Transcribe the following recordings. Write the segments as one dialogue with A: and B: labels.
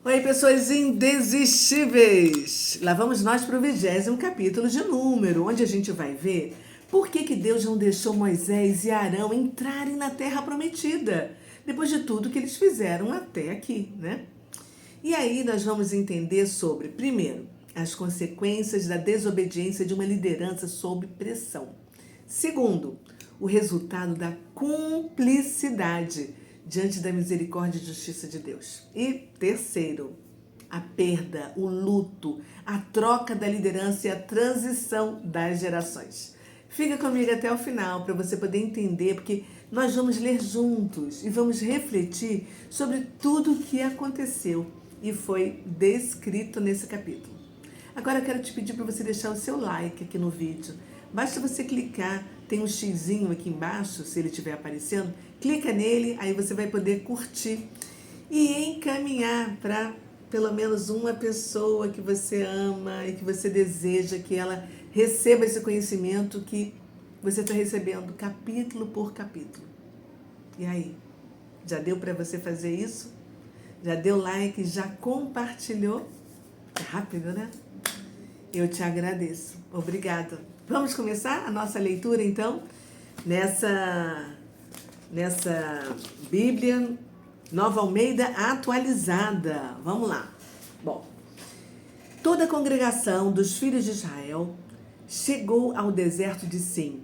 A: Oi, pessoas indesistíveis! Lá vamos nós para o 20º capítulo de Número, onde a gente vai ver por que Deus não deixou Moisés e Arão entrarem na Terra Prometida, depois de tudo que eles fizeram até aqui, né? E aí nós vamos entender sobre, primeiro, as consequências da desobediência de uma liderança sob pressão. Segundo, o resultado da cumplicidade diante da misericórdia e justiça de Deus. E terceiro, a perda, o luto, a troca da liderança e a transição das gerações. Fica comigo até o final para você poder entender, porque nós vamos ler juntos e vamos refletir sobre tudo o que aconteceu e foi descrito nesse capítulo. Agora eu quero te pedir para você deixar o seu like aqui no vídeo. Basta você clicar, tem um xizinho aqui embaixo, se ele estiver aparecendo, clica nele, aí você vai poder curtir e encaminhar para pelo menos uma pessoa que você ama e que você deseja que ela receba esse conhecimento que você está recebendo capítulo por capítulo. E aí, já deu para você fazer isso? Já deu like, já compartilhou? É rápido, né? Eu te agradeço. Obrigada. Vamos começar a nossa leitura, então, nessa Bíblia Nova Almeida atualizada. Vamos lá. Bom, toda a congregação dos filhos de Israel chegou ao deserto de Sim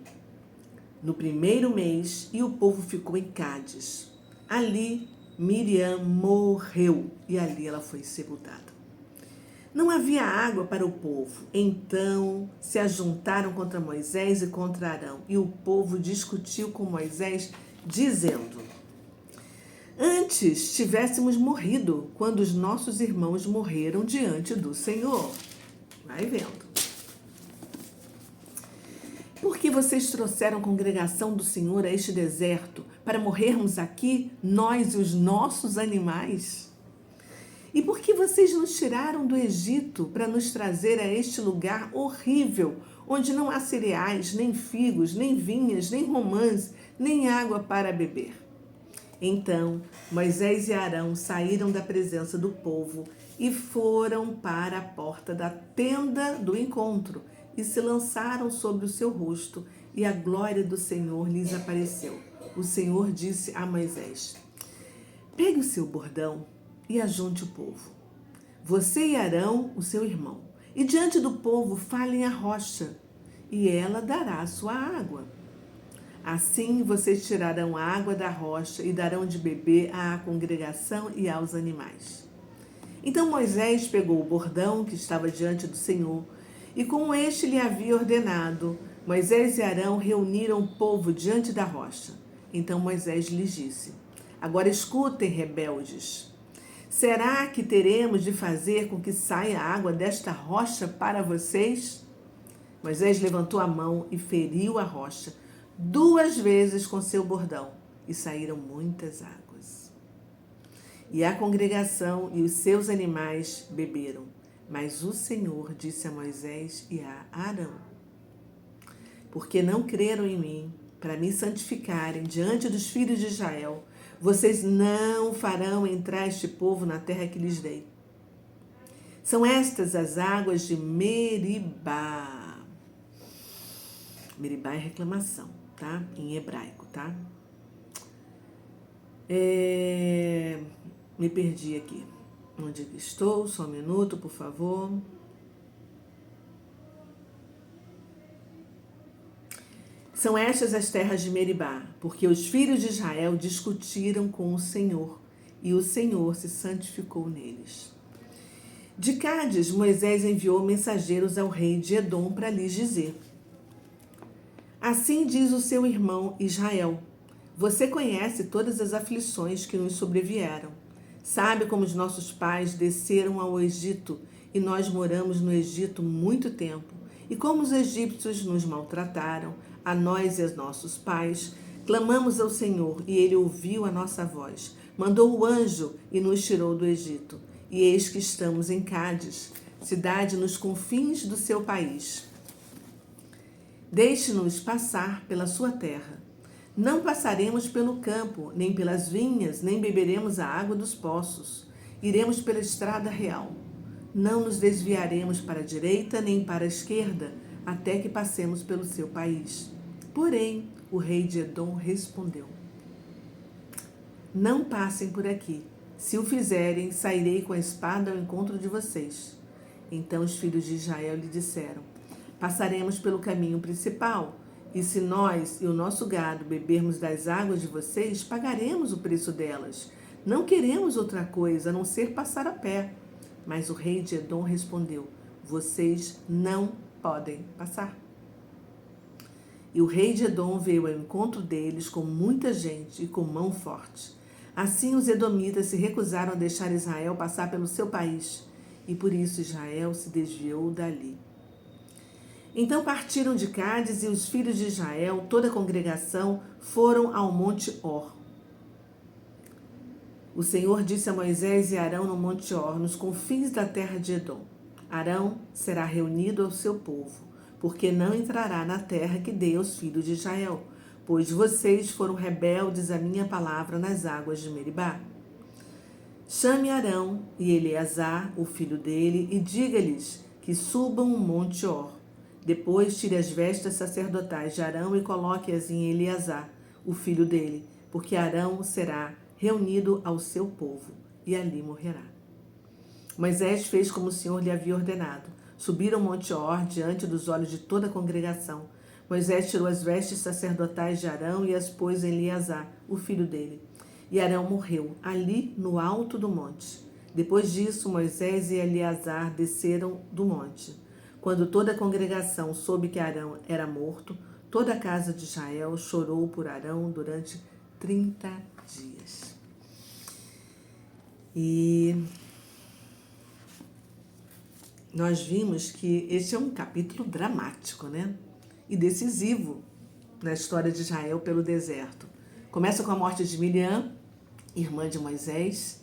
A: no primeiro mês e o povo ficou em Cádiz. Ali, Miriam morreu e ali ela foi sepultada. Não havia água para o povo, então se ajuntaram contra Moisés e contra Arão, e o povo discutiu com Moisés, dizendo: antes tivéssemos morrido quando os nossos irmãos morreram diante do Senhor. Vai vendo. Por que vocês trouxeram a congregação do Senhor a este deserto para morrermos aqui, nós e os nossos animais? E por que vocês nos tiraram do Egito para nos trazer a este lugar horrível, onde não há cereais, nem figos, nem vinhas, nem romãs, nem água para beber? Então Moisés e Arão saíram da presença do povo e foram para a porta da tenda do encontro e se lançaram sobre o seu rosto, e a glória do Senhor lhes apareceu. O Senhor disse a Moisés: pegue o seu bordão e ajunte o povo, você e Arão, o seu irmão, e diante do povo falem a rocha, e ela dará a sua água. Assim vocês tirarão a água da rocha e darão de beber à congregação e aos animais. Então Moisés pegou o bordão que estava diante do Senhor, e como este lhe havia ordenado, Moisés e Arão reuniram o povo diante da rocha. Então Moisés lhes disse: agora escutem, rebeldes. Será que teremos de fazer com que saia água desta rocha para vocês? Moisés levantou a mão e feriu a rocha 2 vezes com seu bordão, e saíram muitas águas. E a congregação e os seus animais beberam. Mas o Senhor disse a Moisés e a Arão: porque não creram em mim, para me santificarem diante dos filhos de Israel, vocês não farão entrar este povo na terra que lhes dei. São estas as águas de Meribá. Meribá é reclamação, tá? Em hebraico, tá? Me perdi aqui. Onde estou? Só um minuto, por favor. São estas as terras de Meribá, porque os filhos de Israel discutiram com o Senhor, e o Senhor se santificou neles. De Cádiz, Moisés enviou mensageiros ao rei de Edom para lhes dizer: assim diz o seu irmão Israel: você conhece todas as aflições que nos sobrevieram. Sabe como os nossos pais desceram ao Egito, e nós moramos no Egito muito tempo, e como os egípcios nos maltrataram, a nós e aos nossos pais. Clamamos ao Senhor, e ele ouviu a nossa voz. Mandou o anjo e nos tirou do Egito. E eis que estamos em Cádiz, cidade nos confins do seu país. Deixe-nos passar pela sua terra. Não passaremos pelo campo, nem pelas vinhas, nem beberemos a água dos poços. iremos pela estrada real. Não nos desviaremos para a direita nem para a esquerda, até que passemos pelo seu país. Porém, o rei de Edom respondeu: Não passem por aqui. Se o fizerem, sairei com a espada ao encontro de vocês. Então os filhos de Israel lhe disseram: Passaremos pelo caminho principal, e se nós e o nosso gado bebermos das águas de vocês, pagaremos o preço delas. Não queremos outra coisa a não ser passar a pé. Mas o rei de Edom respondeu: Vocês não podem passar. E o rei de Edom veio ao encontro deles com muita gente e com mão forte. Assim os edomitas se recusaram a deixar Israel passar pelo seu país, e por isso Israel se desviou dali. Então partiram de Cádiz e os filhos de Israel, toda a congregação, foram ao monte Or. O Senhor disse a Moisés e Arão no monte Or, nos confins da terra de Edom: Arão será reunido ao seu povo, porque não entrará na terra que dei aos filhos de Israel, pois vocês foram rebeldes à minha palavra nas águas de Meribá. Chame Arão e Eleazar, o filho dele, e diga-lhes que subam o monte Or. Depois tire as vestes sacerdotais de Arão e coloque-as em Eleazar, o filho dele, porque Arão será reunido ao seu povo, e ali morrerá. Moisés fez como o Senhor lhe havia ordenado. Subiram o monte Or diante dos olhos de toda a congregação. Moisés tirou as vestes sacerdotais de Arão e as pôs em Eleazar, o filho dele. E Arão morreu, ali no alto do monte. Depois disso, Moisés e Eleazar desceram do monte. Quando toda a congregação soube que Arão era morto, toda a casa de Israel chorou por Arão durante 30 dias. E nós vimos que este é um capítulo dramático, né? E decisivo na história de Israel pelo deserto. Começa com a morte de Miriam, irmã de Moisés,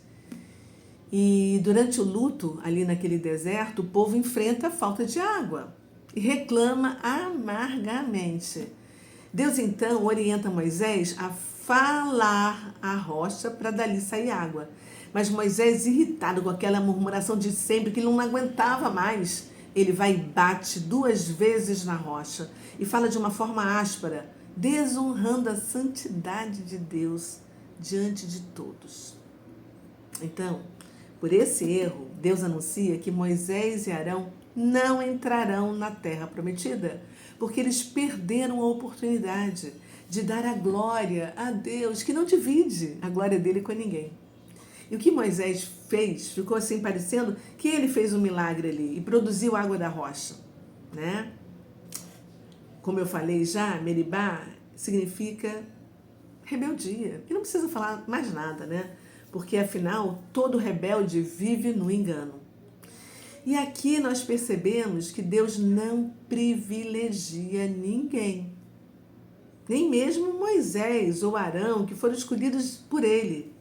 A: e durante o luto ali naquele deserto, o povo enfrenta a falta de água e reclama amargamente. Deus então orienta Moisés a falar à rocha para dali sair água. Mas Moisés, irritado com aquela murmuração de sempre, que ele não aguentava mais, ele vai e bate 2 vezes na rocha e fala de uma forma áspera, desonrando a santidade de Deus diante de todos. Então, por esse erro, Deus anuncia que Moisés e Arão não entrarão na terra prometida, porque eles perderam a oportunidade de dar a glória a Deus, que não divide a glória dele com ninguém. E o que Moisés fez, ficou assim parecendo que ele fez um milagre ali e produziu água da rocha, né? Como eu falei já, Meribá significa rebeldia. E não precisa falar mais nada, né? Porque afinal, todo rebelde vive no engano. E aqui nós percebemos que Deus não privilegia ninguém. Nem mesmo Moisés ou Arão, que foram escolhidos por ele,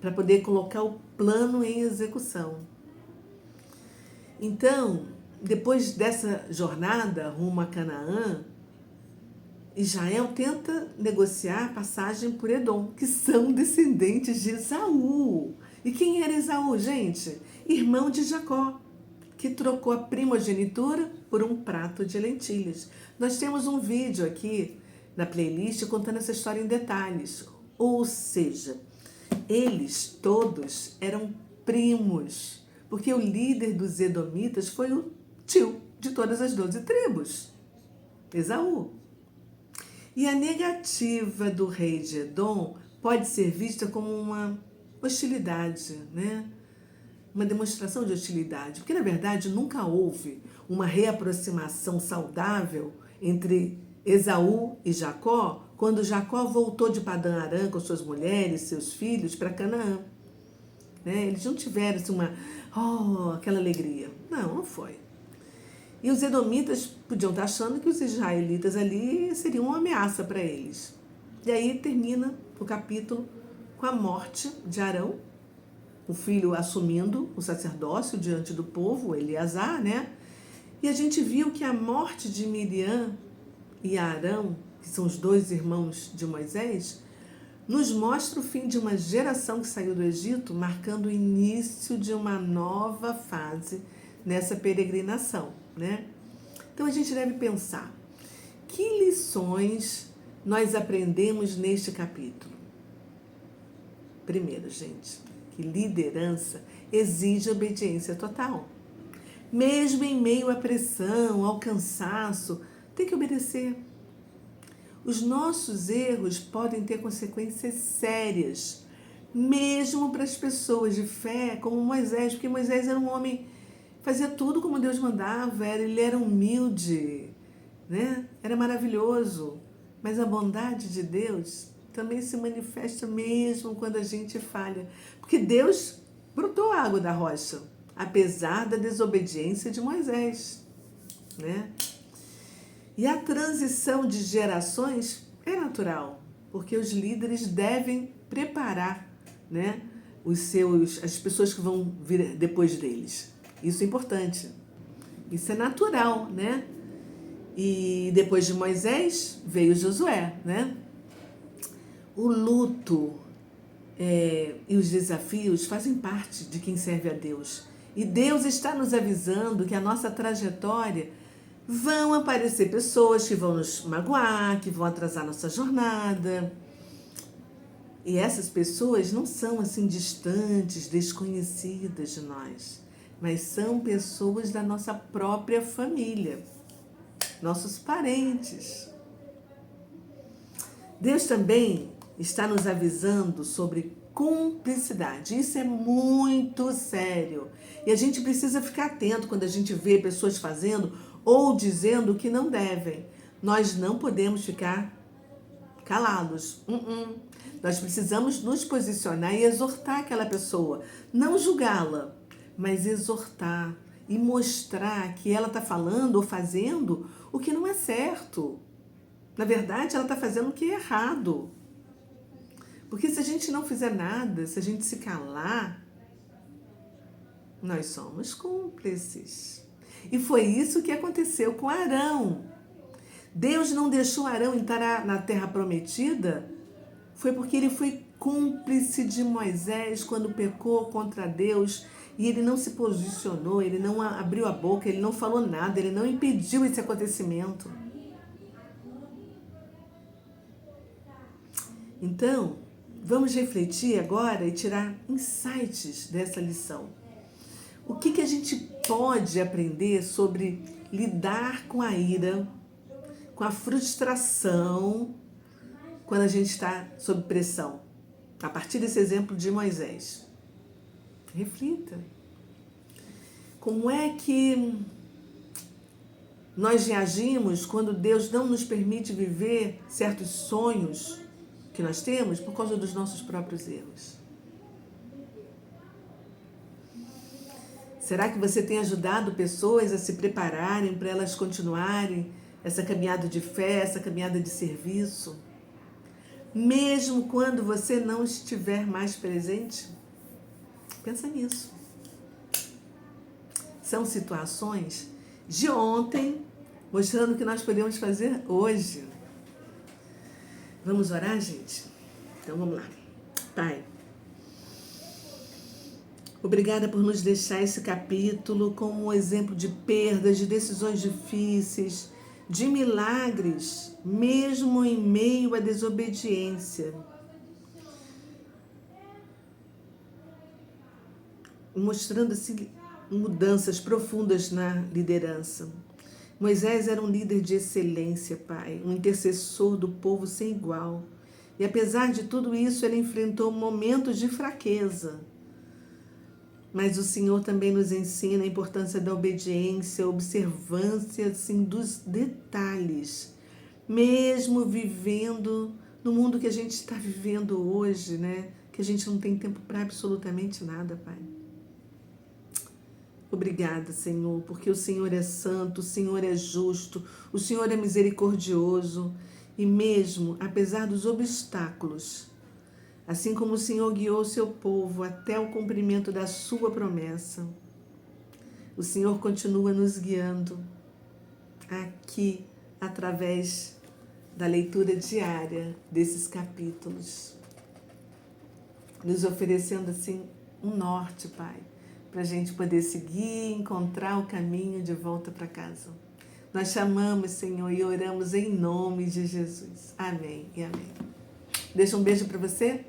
A: para poder colocar o plano em execução. Então, depois dessa jornada rumo a Canaã, Israel tenta negociar passagem por Edom, que são descendentes de Esaú. E quem era Esaú, gente? Irmão de Jacó, que trocou a primogenitura por um prato de lentilhas. Nós temos um vídeo aqui na playlist contando essa história em detalhes. Ou seja, eles todos eram primos, porque o líder dos edomitas foi o tio de todas as 12 tribos, Esaú. E a negativa do rei de Edom pode ser vista como uma hostilidade, né? Uma demonstração de hostilidade, porque na verdade nunca houve uma reaproximação saudável entre Esaú e Jacó, quando Jacó voltou de Padã Arã com suas mulheres, seus filhos, para Canaã. Né? Eles não tiveram assim, aquela alegria. Não foi. E os edomitas podiam estar achando que os israelitas ali seriam uma ameaça para eles. E aí termina o capítulo com a morte de Arão, o filho assumindo o sacerdócio diante do povo, Eleazar, né? E a gente viu que a morte de Miriam e Arão, que são os 2 irmãos de Moisés, nos mostra o fim de uma geração que saiu do Egito, marcando o início de uma nova fase nessa peregrinação, né? Então a gente deve pensar, que lições nós aprendemos neste capítulo? Primeiro, gente, que liderança exige obediência total. Mesmo em meio à pressão, ao cansaço, tem que obedecer. Os nossos erros podem ter consequências sérias, mesmo para as pessoas de fé, como Moisés, porque Moisés era um homem, fazia tudo como Deus mandava, ele era humilde, né? Era maravilhoso. Mas a bondade de Deus também se manifesta mesmo quando a gente falha, porque Deus brotou água da rocha, apesar da desobediência de Moisés, né? E a transição de gerações é natural, porque os líderes devem preparar, né, as pessoas que vão vir depois deles. Isso é importante. Isso é natural, né? E depois de Moisés veio Josué, né? O luto e os desafios fazem parte de quem serve a Deus. E Deus está nos avisando que a nossa trajetória vão aparecer pessoas que vão nos magoar, que vão atrasar nossa jornada. E essas pessoas não são assim distantes, desconhecidas de nós, mas são pessoas da nossa própria família, nossos parentes. Deus também está nos avisando sobre cumplicidade. Isso é muito sério. E a gente precisa ficar atento quando a gente vê pessoas fazendo ou dizendo que não devem. Nós não podemos ficar calados. Nós precisamos nos posicionar e exortar aquela pessoa. Não julgá-la, mas exortar e mostrar que ela está falando ou fazendo o que não é certo. Na verdade, ela está fazendo o que é errado. Porque se a gente não fizer nada, se a gente se calar, nós somos cúmplices. E foi isso que aconteceu com Arão. Deus não deixou Arão entrar na terra prometida, foi porque ele foi cúmplice de Moisés quando pecou contra Deus e ele não se posicionou, ele não abriu a boca, ele não falou nada, ele não impediu esse acontecimento. Então, vamos refletir agora e tirar insights dessa lição. O que a gente pode aprender sobre lidar com a ira, com a frustração, quando a gente está sob pressão? A partir desse exemplo de Moisés. Reflita. Como é que nós reagimos quando Deus não nos permite viver certos sonhos que nós temos por causa dos nossos próprios erros? Será que você tem ajudado pessoas a se prepararem para elas continuarem essa caminhada de fé, essa caminhada de serviço? Mesmo quando você não estiver mais presente? Pensa nisso. São situações de ontem, mostrando o que nós podemos fazer hoje. Vamos orar, gente? Então vamos lá. Pai, obrigada por nos deixar esse capítulo como um exemplo de perdas, de decisões difíceis, de milagres, mesmo em meio à desobediência. Mostrando-se mudanças profundas na liderança. Moisés era um líder de excelência, Pai, um intercessor do povo sem igual. E apesar de tudo isso, ele enfrentou momentos de fraqueza. Mas o Senhor também nos ensina a importância da obediência, a observância assim, dos detalhes. Mesmo vivendo no mundo que a gente está vivendo hoje, né? Que a gente não tem tempo para absolutamente nada, Pai. Obrigada, Senhor, porque o Senhor é santo, o Senhor é justo, o Senhor é misericordioso. E mesmo, apesar dos obstáculos, assim como o Senhor guiou o seu povo até o cumprimento da sua promessa, o Senhor continua nos guiando aqui através da leitura diária desses capítulos. nos oferecendo assim um norte, Pai, para a gente poder seguir e encontrar o caminho de volta para casa. Nós chamamos, Senhor, e oramos em nome de Jesus. Amém e amém. Deixa um beijo para você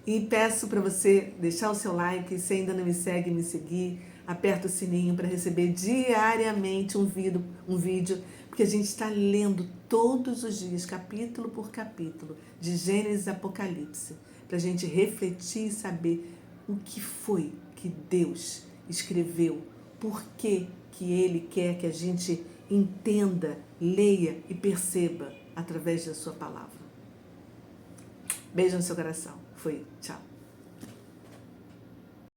A: e peço para você deixar o seu like. Se ainda não me segue, me seguir. Aperta o sininho para receber diariamente um vídeo, porque a gente está lendo todos os dias, capítulo por capítulo, de Gênesis a Apocalipse, para a gente refletir e saber o que foi que Deus escreveu, por que Ele quer que a gente entenda, leia e perceba através da sua palavra. Beijo no seu coração. Fui. Tchau.